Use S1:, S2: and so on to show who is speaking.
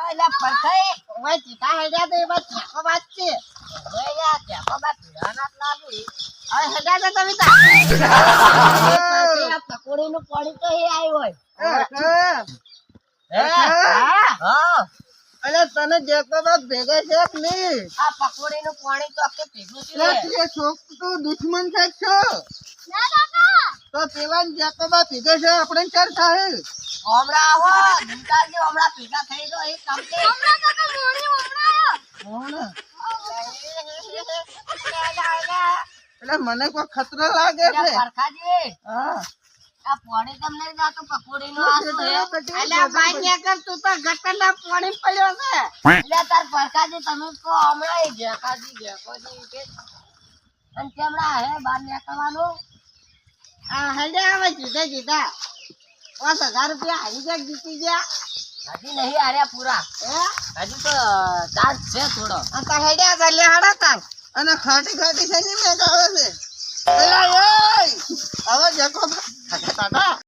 S1: અલા પરખાઈ ઓય ચીતા હેડ્યા તો એ બસ ચેકો બાત છે ઓય યાર ચેકો બાત રાનાત લાગી હવે હેડ્યા તો તમે તા પકોડી નું પાણી તો એ આઈ હોય હા
S2: અલે તને જેકો બાત ભેગા છે કે નહીં
S1: આ પકોડી નું પાણી તો આખે ભેગું છે
S2: લે છોક તું દુશ્મન છે છો
S3: ના કાકા
S2: તો પેલા જેકો બાત ભેગા છે આપણે ચાર થાય
S1: હમણાં આવો દિનકાલજી હમણાં ભેગા થઈ ગયો એ કામ કે
S3: હમણાં કાકા મોણી હમણાં
S2: એટલે મને કોઈ ખતરો લાગે છે
S1: પરખાજી
S2: હા
S1: આ પાણી તમને જાતો પકોડી નું આસુ હે અલ્યા ભાઈ કે કર તું તો ગટરના પાણી પડ્યો છે એટલે તાર પરખાજી તમે કો હમણાં એ જેકાજી કે અને કેમડા હે બાર નીકળવાનું આ હેડે આવે જીધે જીધા 5000 રૂપિયા હારી જાય જીતી ગયા હજી નહીં હાર્યા પૂરા હે હજી તો ચાન્સ છે થોડો આ તો હેડ્યા છે લે હડા તાર
S2: અને ખાટી ખાટી છે ને મેં આવે છે પેલા એ હવે જેકો બાત